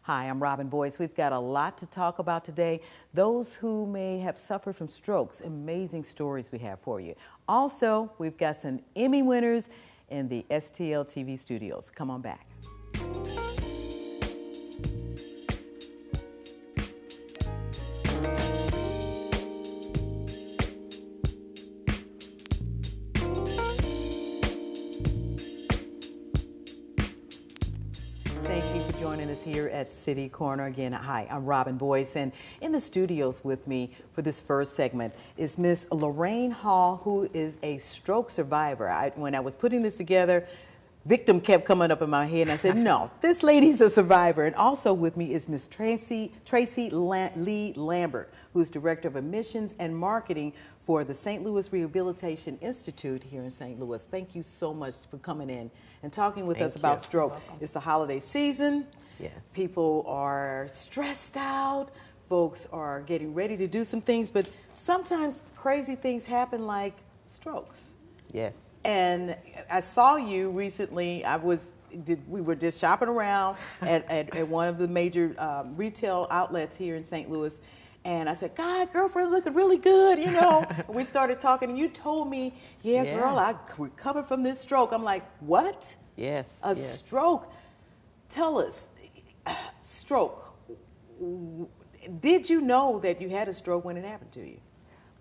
Hi, I'm Robin Boyce. We've got a lot to talk about today. Those who may have suffered from strokes, amazing stories we have for you. Also, we've got some Emmy winners in the STL TV studios. Come on back. Thank you for joining us here at City Corner. Again, hi, I'm Robin Boyce, and in the studios with me for this first segment is Miss Lorraine Hall, who is a stroke survivor. When I was putting this together, victim kept coming up in my head, and I said, no, this lady's a survivor. And also with me is Miss Tracy Lee Lambert, who's Director of Admissions and Marketing for the St. Louis Rehabilitation Institute here in St. Louis. Thank you so much for coming in and talking with us about stroke. It's the holiday season. Yes. People are stressed out. Folks are getting ready to do some things, but sometimes crazy things happen like strokes. Yes. And I saw you recently. We were just shopping around at one of the major retail outlets here in St. Louis. And I said, God, girlfriend, looking really good, you know. We started talking, and you told me, yeah, girl, I recovered from this stroke. I'm like, what? Yes. A stroke? Tell us, stroke. Did you know that you had a stroke when it happened to you?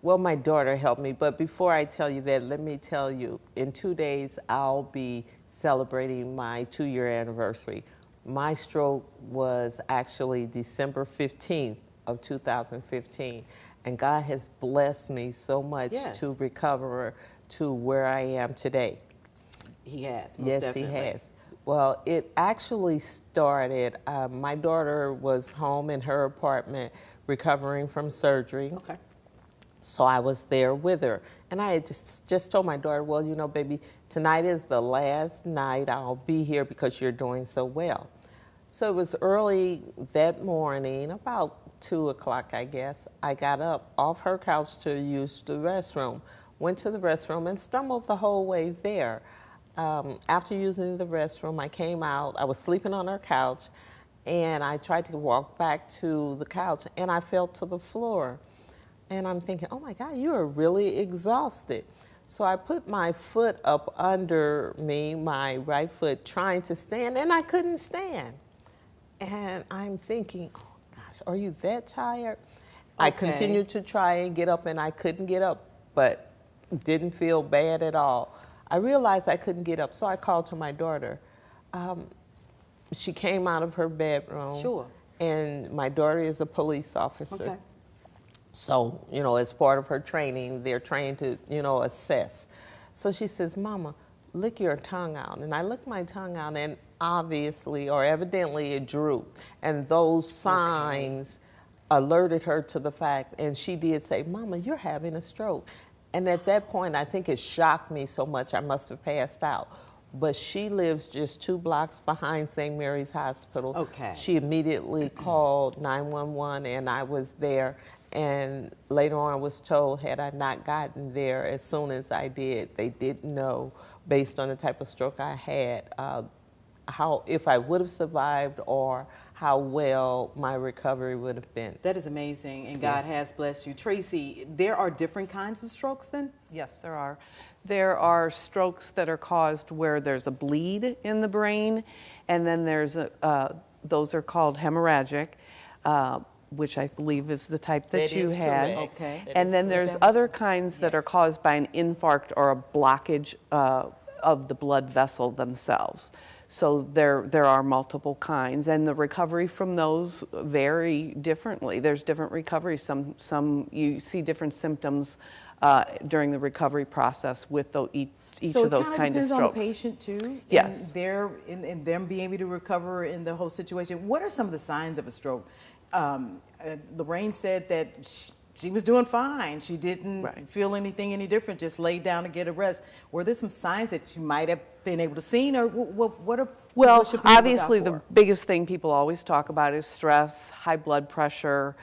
Well, my daughter helped me, but before I tell you that, let me tell you, in 2 days, I'll be celebrating my 2-year anniversary. My stroke was actually December 15th of 2015, and God has blessed me so much to recover to where I am today. He has, most yes, definitely. He has. Well, it actually started, my daughter was home in her apartment recovering from surgery. Okay. So I was there with her. And I had just told my daughter, well, you know, baby, tonight is the last night I'll be here because you're doing so well. So it was early that morning, about 2 o'clock, I guess. I got up off her couch to use the restroom, went to the restroom and stumbled the whole way there. After using the restroom, I came out. I was sleeping on her couch, and I tried to walk back to the couch, and I fell to the floor. And I'm thinking, oh my God, you are really exhausted. So I put my foot up under me, my right foot, trying to stand, and I couldn't stand. And I'm thinking, oh gosh, are you that tired? Okay. I continued to try and get up, and I couldn't get up, but didn't feel bad at all. I realized I couldn't get up, so I called to my daughter. She came out of her bedroom. Sure. And my daughter is a police officer. Okay. So, you know, as part of her training, they're trained to, you know, assess. So she says, Mama, lick your tongue out. And I licked my tongue out, and obviously, or evidently, it drooped. And those signs alerted her to the fact, and she did say, Mama, you're having a stroke. And at that point, I think it shocked me so much I must have passed out. But she lives just 2 blocks behind St. Mary's Hospital. Okay. She immediately called 911, and I was there. And later on, I was told, had I not gotten there as soon as I did, they didn't know, based on the type of stroke I had, how, if I would have survived or how well my recovery would have been. That is amazing, and God has blessed you. Tracy, there are different kinds of strokes then? Yes, there are. There are strokes that are caused where there's a bleed in the brain, and then there's those are called hemorrhagic, which I believe is the type that you had. Correct. Okay. And then there's other kinds that are caused by an infarct or a blockage of the blood vessel themselves. So there are multiple kinds, and the recovery from those vary differently. There's different recoveries. Some you see different symptoms during the recovery process with each of those kind of strokes. So it kind of depends on the patient too? Yes. And them being able to recover in the whole situation. What are some of the signs of a stroke? Lorraine said that she was doing fine. She didn't feel anything any different, just laid down to get a rest. Were there some signs that you might have been able to see, or what should people obviously look out the for? biggest thing people always talk about is stress, high blood pressure.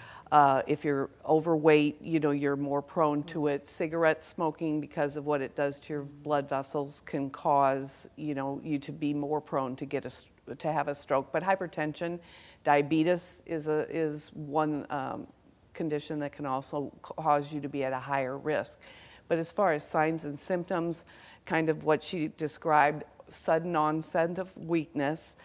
If you're overweight, you know, you're more prone to it. Cigarette smoking, because of what it does to your blood vessels, can cause, you know, you to be more prone to get to have a stroke. But hypertension, diabetes is one condition that can also cause you to be at a higher risk. But as far as signs and symptoms, kind of what she described, sudden onset of weakness,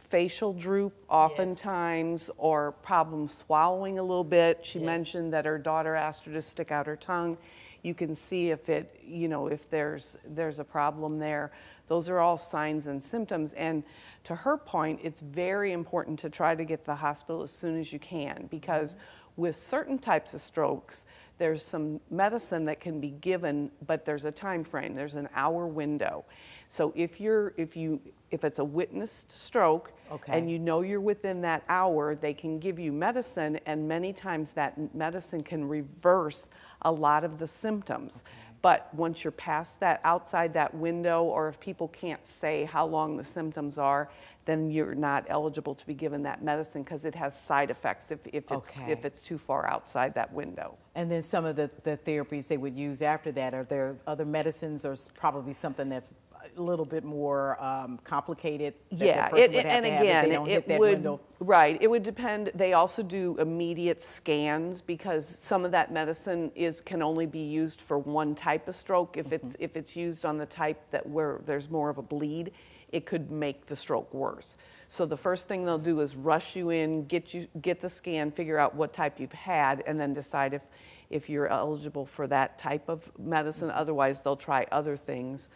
facial droop oftentimes, or problems swallowing a little bit. She mentioned that her daughter asked her to stick out her tongue. You can see if it, if there's a problem there. Those are all signs and symptoms. And to her point, it's very important to try to get to the hospital as soon as you can, because with certain types of strokes, there's some medicine that can be given, but there's a time frame. There's an hour window. So if it's a witnessed stroke, and you know you're within that hour, they can give you medicine, and many times that medicine can reverse a lot of the symptoms. But once you're past that, outside that window, or if people can't say how long the symptoms are, then you're not eligible to be given that medicine because it has side effects if it's too far outside that window. And then some of the therapies they would use after that, are there other medicines or probably something that's a little bit more complicated that the person would have and to again, have if they don't hit that window? Right, it would depend. They also do immediate scans because some of that medicine can only be used for one type of stroke. If it's used on the type where there's more of a bleed, it could make the stroke worse. So the first thing they'll do is rush you in, get the scan, figure out what type you've had, and then decide if you're eligible for that type of medicine. Otherwise, they'll try other things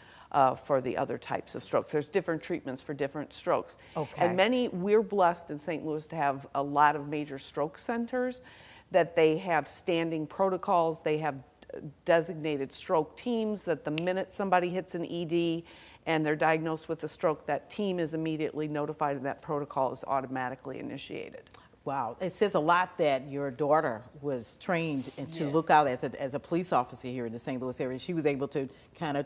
for the other types of strokes. There's different treatments for different strokes. And we're blessed in St. Louis to have a lot of major stroke centers that they have standing protocols. They have designated stroke teams that the minute somebody hits an ED and they're diagnosed with a stroke, that team is immediately notified and that protocol is automatically initiated. Wow, it says a lot that your daughter was trained to look out as a police officer here in the St. Louis area. She was able to kind of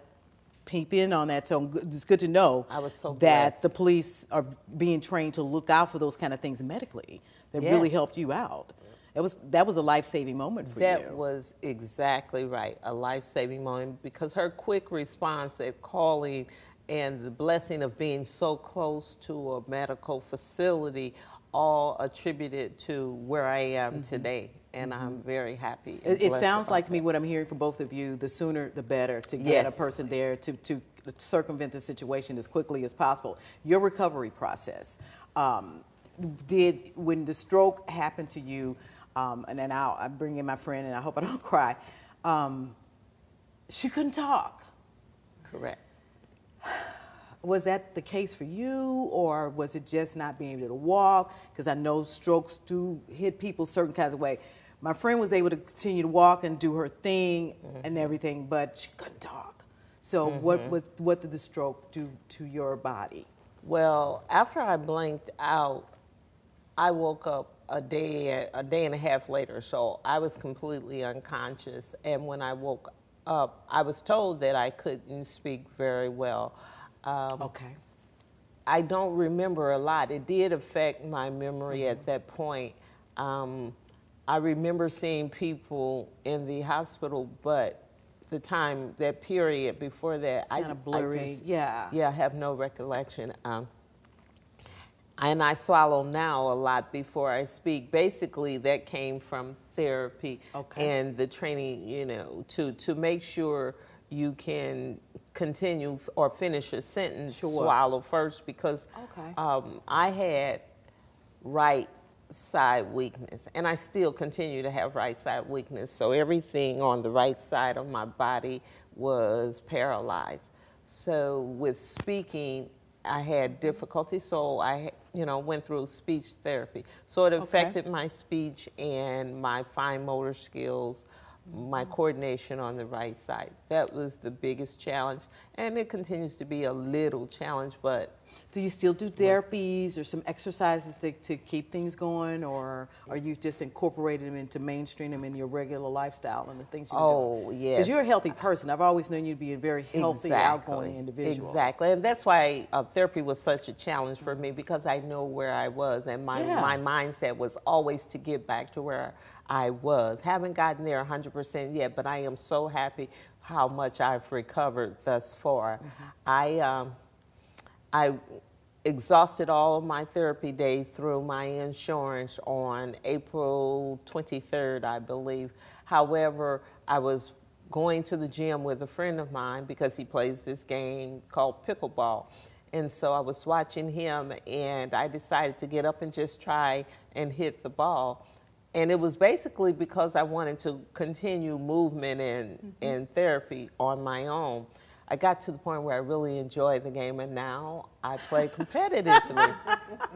peep in on that, so it's good to know I was so that blessed. the police are being trained to look out for those kind of things medically. That really helped you out. That was a life-saving moment for you. That was exactly right, a life-saving moment, because her quick response at calling and the blessing of being so close to a medical facility all attributed to where I am today. And I'm very happy. It sounds like to me what I'm hearing from both of you, the sooner the better to get a person there to circumvent the situation as quickly as possible. Your recovery process, when the stroke happened to you, and then I bring in my friend and I hope I don't cry, she couldn't talk. Correct. Was that the case for you, or was it just not being able to walk? Because I know strokes do hit people certain kinds of way. My friend was able to continue to walk and do her thing and everything, but she couldn't talk. So what did the stroke do to your body? Well, after I blanked out, I woke up a day and a half later, so I was completely unconscious. And when I woke up, I was told that I couldn't speak very well. I don't remember a lot. It did affect my memory at that point. I remember seeing people in the hospital, but that period before that, it's kind of blurry. I have no recollection. And I swallow now a lot before I speak. Basically, that came from therapy and the training, to make sure you can continue or finish a sentence, swallow first, because I had right side weakness, and I still continue to have right side weakness. So everything on the right side of my body was paralyzed. So with speaking, I had difficulty, so I went through speech therapy. So it affected my speech and my fine motor skills, my coordination on the right side. That was the biggest challenge, and it continues to be a little challenge, but... Do you still do therapies or some exercises to keep things going, or are you just incorporating them into mainstream them in your regular lifestyle and the things you're doing? Oh, yes. Because you're a healthy person. I've always known you to be a very healthy, outgoing individual. Exactly, and that's why therapy was such a challenge for me, because I know where I was, and my mindset was always to get back to where I was. Haven't gotten there 100% yet, but I am so happy how much I've recovered thus far. exhausted all of my therapy days through my insurance on April 23rd, I believe. However, I was going to the gym with a friend of mine because he plays this game called pickleball. And so I was watching him, and I decided to get up and just try and hit the ball. And it was basically because I wanted to continue movement and therapy on my own. I got to the point where I really enjoyed the game, and now I play competitively.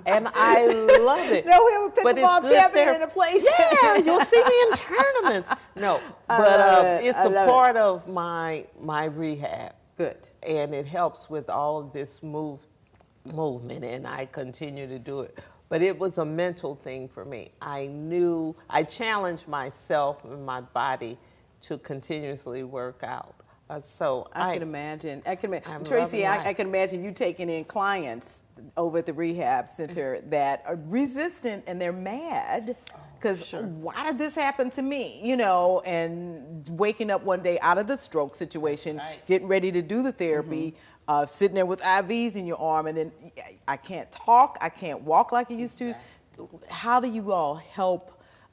And I love it. No, we have a But it's pickleball good champion in the place. Yeah, you'll see me in tournaments. No, I but love it. it's I a love it. part of my rehab. Good. And it helps with all of this movement, and I continue to do it. But it was a mental thing for me. I challenged myself and my body to continuously work out. So I can imagine. I'm Tracy, loving life. I can imagine you taking in clients over at the rehab center that are resistant and they're mad because why did this happen to me? You know, and waking up one day out of the stroke situation, getting ready to do the therapy, sitting there with IVs in your arm, and then I can't talk, I can't walk like I used to. How do you all help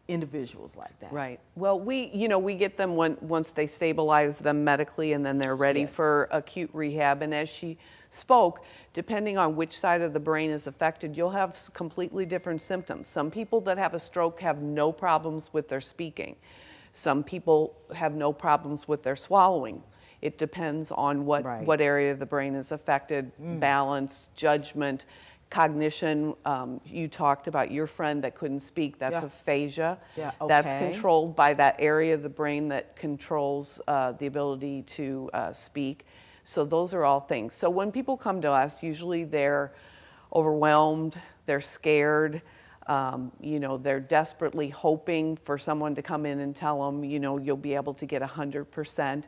individuals like that? Right. Well, we get them once they stabilize them medically, and then they're ready for acute rehab. And as she spoke, depending on which side of the brain is affected, you'll have completely different symptoms. Some people that have a stroke have no problems with their speaking. Some people have no problems with their swallowing. It depends on what area of the brain is affected, balance, judgment, cognition. You talked about your friend that couldn't speak. That's aphasia. That's controlled by that area of the brain that controls the ability to speak. So those are all things. So when people come to us, usually they're overwhelmed, they're scared, they're desperately hoping for someone to come in and tell them, you'll be able to get 100%.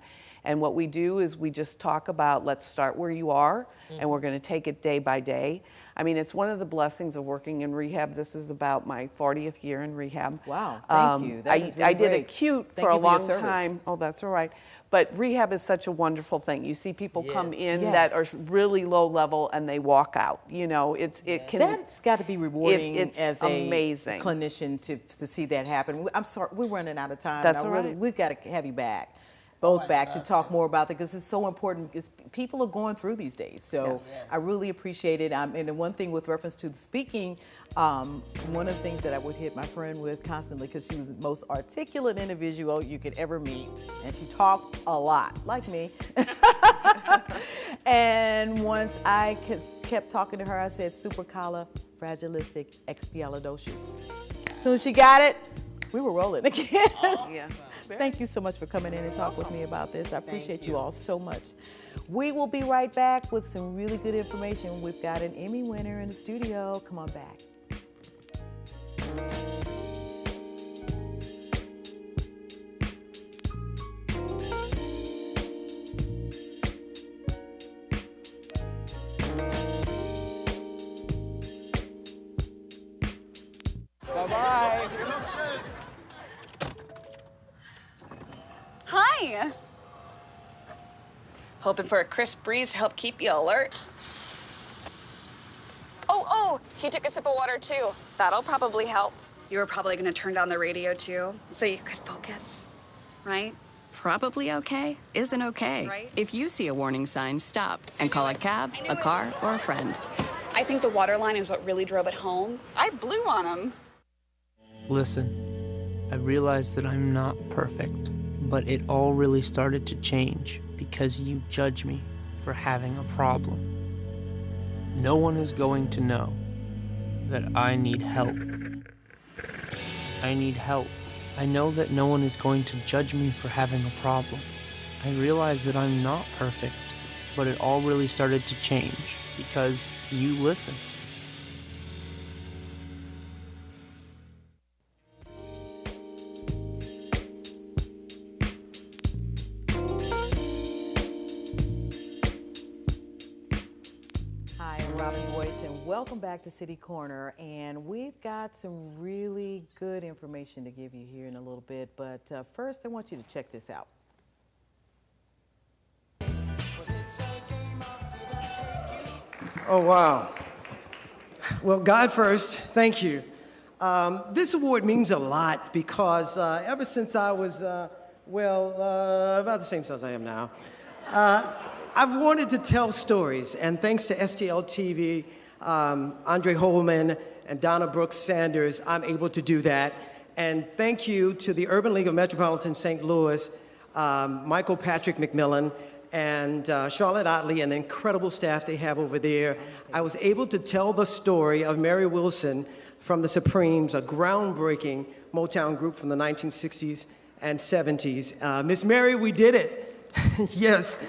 And what we do is we just talk about, let's start where you are, and we're going to take it day by day. I mean, it's one of the blessings of working in rehab. This is about my 40th year in rehab. Wow, thank you. That is really I did great. acute Thank for a you for your long service. time. Oh, that's all right. But rehab is such a wonderful thing. You see people come in that are really low level and they walk out. It can. That's got to be rewarding it's as amazing. a clinician to see that happen. I'm sorry, we're running out of time. That's Now, all really, right. we've got to have you back. Both back to talk more about that because it's so important because people are going through these days. So I really appreciate it. And the one thing with reference to the speaking, one of the things that I would hit my friend with constantly because she was the most articulate individual you could ever meet. And she talked a lot, like me. And once I kept talking to her, I said supercalifragilisticexpialidocious. As soon as she got it, we were rolling again. Thank you so much for coming in and talking with me about this. I appreciate you all so much. We will be right back with some really good information. We've got an Emmy winner in the studio. Come on back. Bye-bye. Hi. Hoping for a crisp breeze to help keep you alert. Oh, he took a sip of water too. That'll probably help. You were probably gonna turn down the radio too, so you could focus, right? Probably okay isn't okay. Right. If you see a warning sign, stop and call a cab, a car, or a friend. I think the water line is what really drove it home. I blew on him. Listen, I realize that I'm not perfect, but it all really started to change because you judge me for having a problem. No one is going to know that I need help. I need help. I know that no one is going to judge me for having a problem. I realize that I'm not perfect, but it all really started to change because you listened. Hi, I'm Robin Boyce, and welcome back to City Corner. And we've got some really good information to give you here in a little bit. But first, I want you to check this out. Oh, wow. Well, God first, thank you. This award means a lot because ever since I was, about the same size I am now, I've wanted to tell stories, and thanks to STL TV, Andre Holman, and Donna Brooks Sanders, I'm able to do that. And thank you to the Urban League of Metropolitan St. Louis, Michael Patrick McMillan, and Charlotte Otley, and the incredible staff they have over there. I was able to tell the story of Mary Wilson from the Supremes, a groundbreaking Motown group from the 1960s and 70s. Miss Mary, we did it. Yes.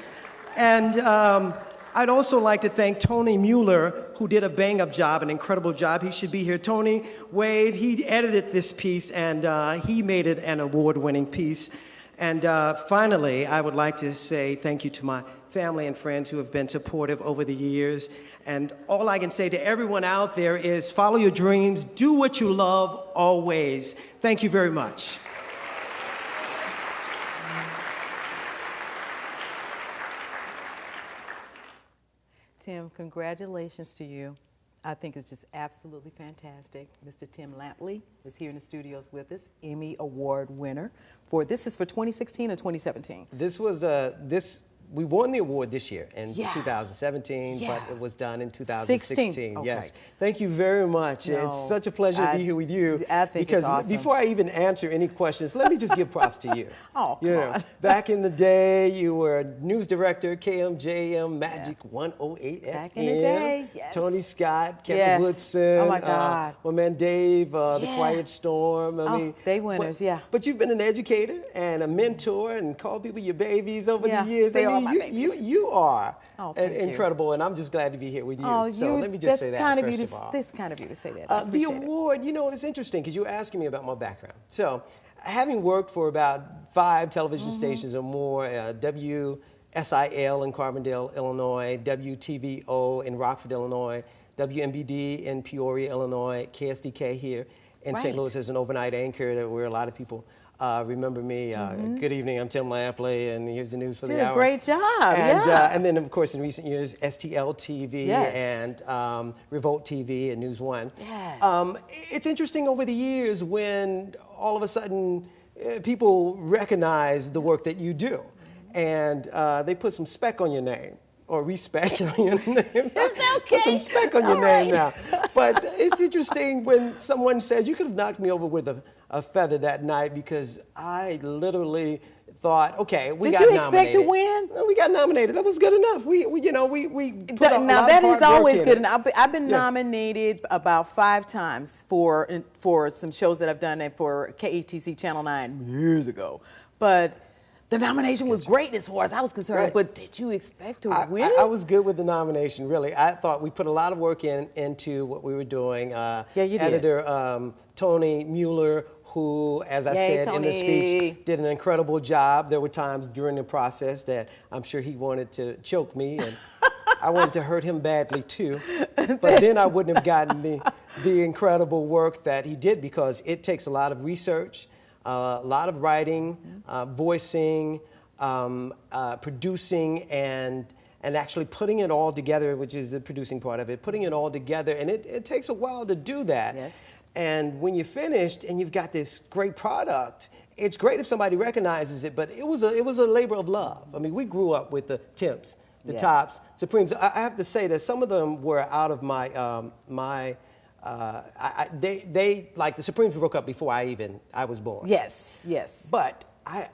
And I'd also like to thank Tony Mueller, who did a bang-up job, an incredible job. He should be here. Tony, wave, he edited this piece, and he made it an award-winning piece. And finally, I would like to say thank you to my family and friends who have been supportive over the years. And all I can say to everyone out there is follow your dreams, do what you love always. Thank you very much. Tim, congratulations to you. I think it's just absolutely fantastic. Mr. Tim Lampley is here in the studios with us, Emmy Award winner. This is for 2016 or 2017? This was we won the award this year in Yeah. 2017, Yeah. but it was done in 2016. 16. Okay. Yes. Thank you very much. No, It's such a pleasure to be here with you. I think because it's awesome. before I even answer any questions, let me just give props to you. Oh, come You know, on. back in the day, you were news director, KMJM Magic 108 FM. Back in the day, yes. Tony Scott, Kevin Yes. Woodson. Oh, my God. My man Dave, The Yeah. Quiet Storm. I mean, they winners, yeah. But you've been an educator and a mentor and called people your babies over Yeah, the years. they I are mean, my you, babies. you are Oh, thank you. incredible, and I'm just glad to be here with you. Oh, so let me just say that kind of first you of all. This kind of you to say that. I The appreciate it. award, you know, it's interesting because you were asking me about my background. So, having worked for about 5 television Mm-hmm. stations or more, WSIL in Carbondale, Illinois, WTVO in Rockford, Illinois, WMBD in Peoria, Illinois, KSDK here in St. Right. Louis as an overnight anchor, where a lot of people remember me. Good evening, I'm Tim Lampley, and here's the news for Did the a hour. great job, And, yeah. and then, of course, in recent years, STL TV Yes. and Revolt TV and News One. Yes. It's interesting over the years when all of a sudden people recognize the work that you do, and they put some spec on your name. Or respect on your name. Put some spec on your name now. But it's interesting when someone says, you could have knocked me over with a feather that night, because I literally thought, okay, we got Did you nominated. expect to win? No, we got nominated. That was good enough. We put Now a lot that of is hard work always in good, it. and I've been Yeah. nominated about 5 times for some shows that I've done for KETC Channel 9 years ago. But the nomination was great as far as I was concerned. Right. But did you expect to win? I was good with the nomination, really. I thought we put a lot of work into what we were doing. Yeah, you did. Editor Tony Mueller, who, as I Yay, said in the Tony. speech, did an incredible job. There were times during the process that I'm sure he wanted to choke me, and I wanted to hurt him badly too. But then I wouldn't have gotten the incredible work that he did, because it takes a lot of research, a lot of writing, voicing, producing, and actually putting it all together, which is the producing part of it, putting it all together. And it takes a while to do that. Yes. And when you're finished and you've got this great product, it's great if somebody recognizes it, but it was a labor of love. I mean, we grew up with the Temps, the Yes. Tops, Supremes. I have to say that some of them were out of my, they like the Supremes broke up before I was born. Yes, yes. But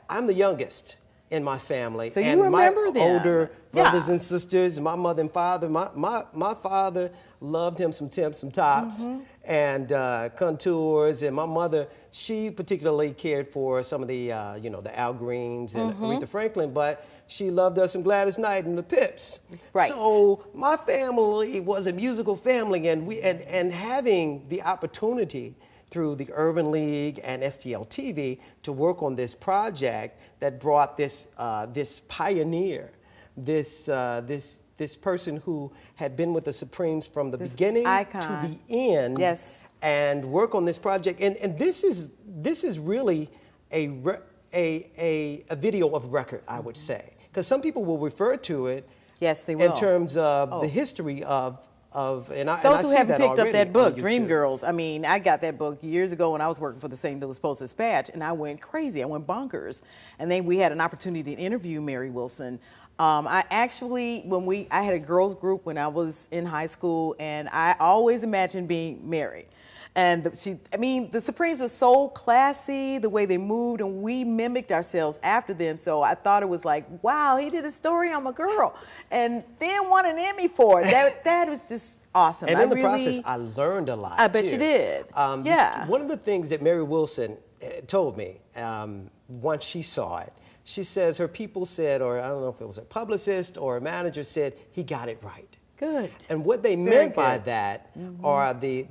I'm the youngest in my family. So you and remember my them. older Yeah. brothers and sisters, my mother and father, my father loved him some Temps, some Tops, and Contours. And my mother, she particularly cared for some of the, the Al Greens and Aretha Franklin, but she loved us some Gladys Knight and the Pips. Right. So my family was a musical family, and having the opportunity through the Urban League and STL TV to work on this project that brought this pioneer, this person who had been with the Supremes from the This beginning icon. to the end, Yes. and work on this project. And this is really a video of record, I would say, because some people will refer to it Yes, they will. in terms of Oh. the history of and I Those who see haven't that picked up already that book, on YouTube. Dreamgirls, I mean, I got that book years ago when I was working for the St. Louis Post-Dispatch, and I went crazy. I went bonkers. And then we had an opportunity to interview Mary Wilson. I actually, I had a girls group when I was in high school, and I always imagined being Mary. And the Supremes was so classy, the way they moved, and we mimicked ourselves after them. So I thought it was like, wow, he did a story on my girl, and then won an Emmy for it. That was just awesome. And in the process, I learned a lot. I bet too. you did. Yeah. One of the things that Mary Wilson told me once she saw it, she says her people said, or I don't know if it was a publicist or a manager said, he got it right. Good. And what they Very meant by good. that are the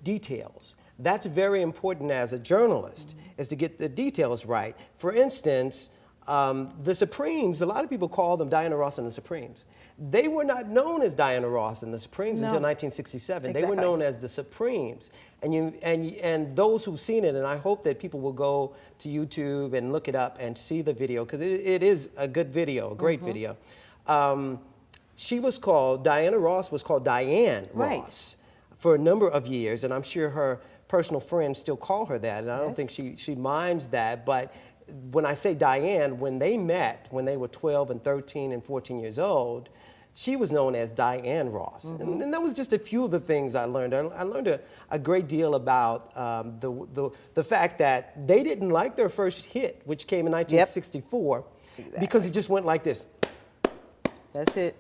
details. That's very important as a journalist, is to get the details right. For instance, the Supremes, a lot of people call them Diana Ross and the Supremes. They were not known as Diana Ross and the Supremes until 1967. They were Exactly. known as the Supremes. And those who've seen it, and I hope that people will go to YouTube and look it up and see the video, because it is a good video, a great video. Diana Ross was called Diane Right. Ross for a number of years, and I'm sure her personal friends still call her that, and I don't Yes. think she minds that. But when I say Diane, when they met, when they were 12 and 13 and 14 years old, she was known as Diane Ross. And that was just a few of the things I learned. I learned a great deal about the fact that they didn't like their first hit, which came in 1964, because it just went like this. That's it.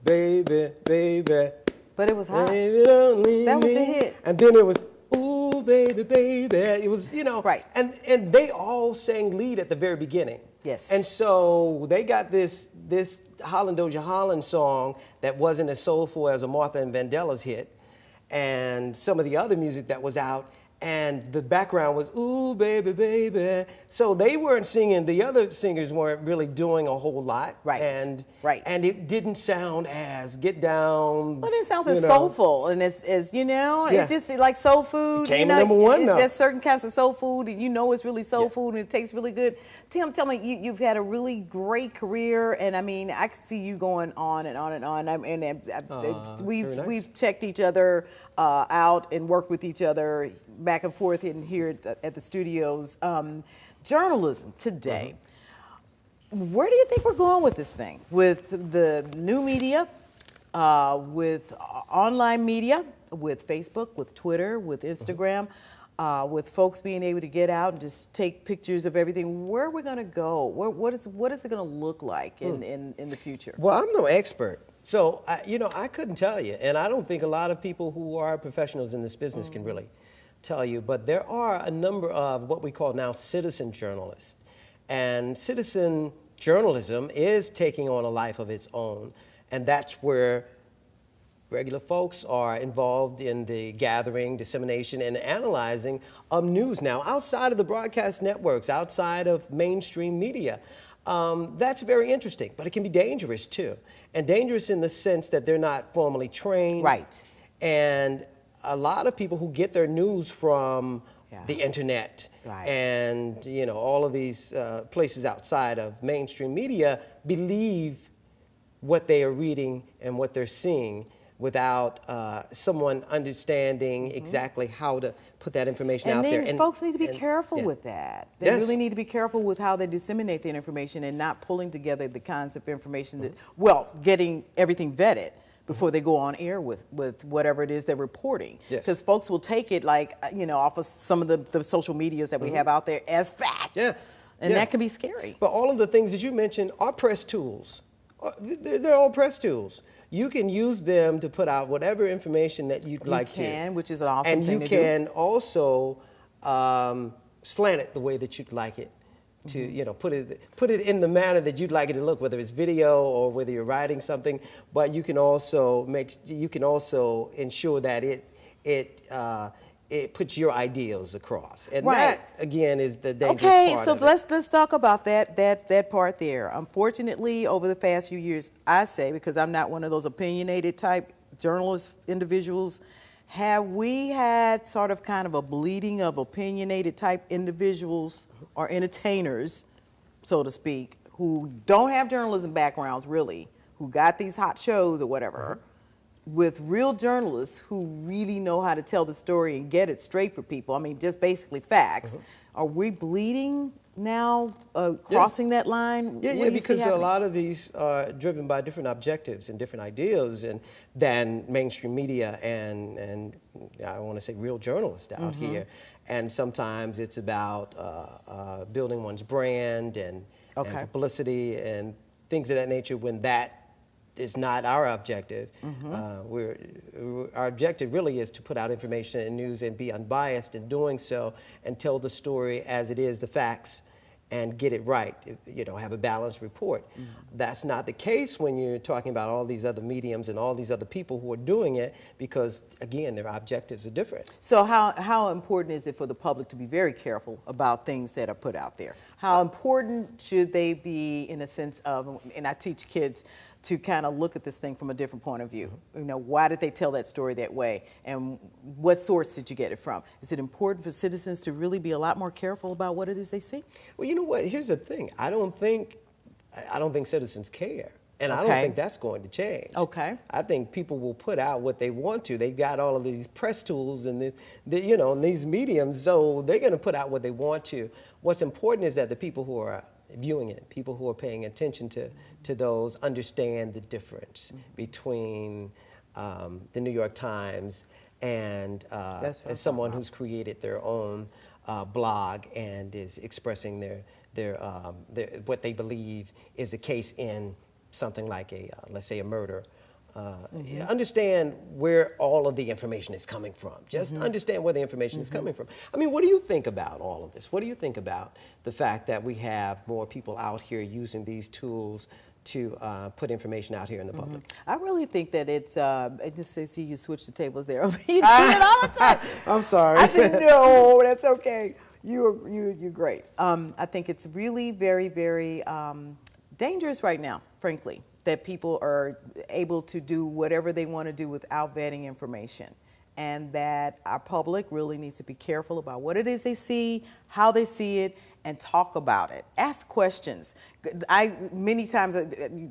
Baby, baby. But it was hot. Baby, don't leave That was me. the hit. And then it was, ooh, baby, baby. It was, Right. And they all sang lead at the very beginning. Yes. And so they got this Holland Doja Holland song that wasn't as soulful as a Martha and Vandellas hit, and some of the other music that was out. And the background was, ooh, baby, baby. So they weren't singing, the other singers weren't really doing a whole lot. Right. And it didn't sound as get down. But it sounds you as know. soulful and as Yeah. it's just like soul food. It came number one, though. There's certain kinds of soul food and it's really soul food and it tastes really good. Tim, tell me, you've had a really great career, and I mean, I can see you going on and on and on. very nice. We've checked each other out and worked with each other back and forth in here at the studios. Journalism today. Where do you think we're going with this thing? With the new media, with online media, with Facebook, with Twitter, with Instagram, with folks being able to get out and just take pictures of everything. Where are we going to go? What is it going to look like in the future? Well, I'm no expert. So, I couldn't tell you. And I don't think a lot of people who are professionals in this business can really tell you. But there are a number of what we call now citizen journalists. And citizen journalism is taking on a life of its own. And that's where regular folks are involved in the gathering, dissemination, and analyzing of news now outside of the broadcast networks, outside of mainstream media. That's very interesting, but it can be dangerous too. And dangerous in the sense that they're not formally trained. Right. And a lot of people who get their news from the internet and all of these places outside of mainstream media believe what they are reading and what they're seeing without someone understanding exactly how to put that information out there. And folks need to be careful with that. They really need to be careful with how they disseminate the information and not pulling together the kinds of information that, getting everything vetted before they go on air with whatever it is they're reporting. Because folks will take it off of some of the social medias that we have out there as fact. And that can be scary. But all of the things that you mentioned are press tools. They're all press tools. You can use them to put out whatever information that you'd like to. Which is an awesome thing to do. And you can also slant it the way that you'd like it to, put it in the manner that you'd like it to look, whether it's video or whether you're writing something. But you can also ensure that it puts your ideals across. And that, again, is the dangerous part of it. let's talk about that part there. Unfortunately, over the past few years, I say, because I'm not one of those opinionated type journalist individuals, have we had sort of kind of a bleeding of opinionated type individuals or entertainers, so to speak, who don't have journalism backgrounds really, who got these hot shows or whatever, with real journalists who really know how to tell the story and get it straight for people, I mean, just basically facts, are we bleeding now, crossing that line? Yeah, What yeah, do you see because a happening? lot of these are driven by different objectives and different ideas than mainstream media and I want to say real journalists out here. And sometimes it's about building one's brand and publicity and things of that nature when that is not our objective. Our objective really is to put out information and news and be unbiased in doing so and tell the story as it is, the facts, and get it right, have a balanced report. That's not the case when you're talking about all these other mediums and all these other people who are doing it because, again, their objectives are different. So how important is it for the public to be very careful about things that are put out there? How important should they be in a sense of, and I teach kids to kind of look at this thing from a different point of view. Why did they tell that story that way? And what source did you get it from? Is it important for citizens to really be a lot more careful about what it is they see? Well, you know what? Here's the thing. I don't think citizens care. And I don't think that's going to change. Okay. I think people will put out what they want to. They've got all of these press tools and and these mediums, so they're going to put out what they want to. What's important is that the people who are viewing it, people who are paying attention to those, understand the difference between the New York Times and someone who's created their own blog and is expressing their what they believe is the case in something like let's say a murder. Understand where all of the information is coming from. Just understand where the information is coming from. I mean, what do you think about all of this? What do you think about the fact that we have more people out here using these tools to put information out here in the public? I really think that it's, I just see you switch the tables there. You do it all the time. I'm sorry. I think, no, that's okay. You're great. I think it's really very, very dangerous right now, frankly, that people are able to do whatever they want to do without vetting information. And that our public really needs to be careful about what it is they see, how they see it, and talk about it. Ask questions. Many times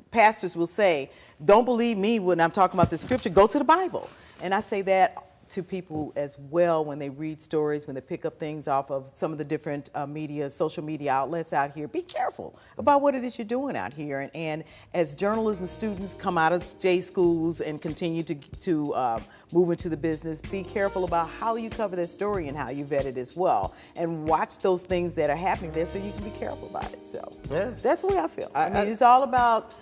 pastors will say, don't believe me when I'm talking about the scripture, go to the Bible. And I say that to people as well when they read stories, when they pick up things off of some of the different social media outlets out here. Be careful about what it is you're doing out here. And as journalism students come out of J schools and continue to move into the business, be careful about how you cover that story and how you vet it as well. And watch those things that are happening there so you can be careful about it. So that's the way I feel. I mean, it's all about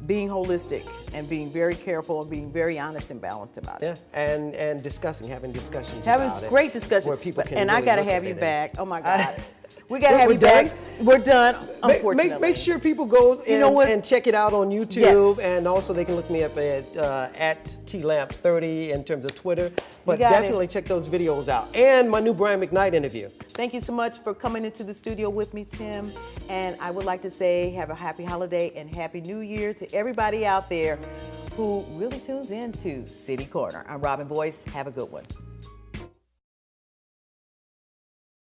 being holistic and being very careful and being very honest and balanced about it. Yeah, and having discussions about Having it. great discussion. Where people can and really I got to look at have you it back. Oh my God. We got to have We're you back. done? We're done, unfortunately. Make sure people go and check it out on YouTube. Yes. And also they can look me up at TLamp30 in terms of Twitter. But got it. definitely check those videos out. And my new Brian McKnight interview. Thank you so much for coming into the studio with me, Tim. And I would like to say have a happy holiday and happy new year to everybody out there who really tunes in to City Corner. I'm Robin Boyce. Have a good one.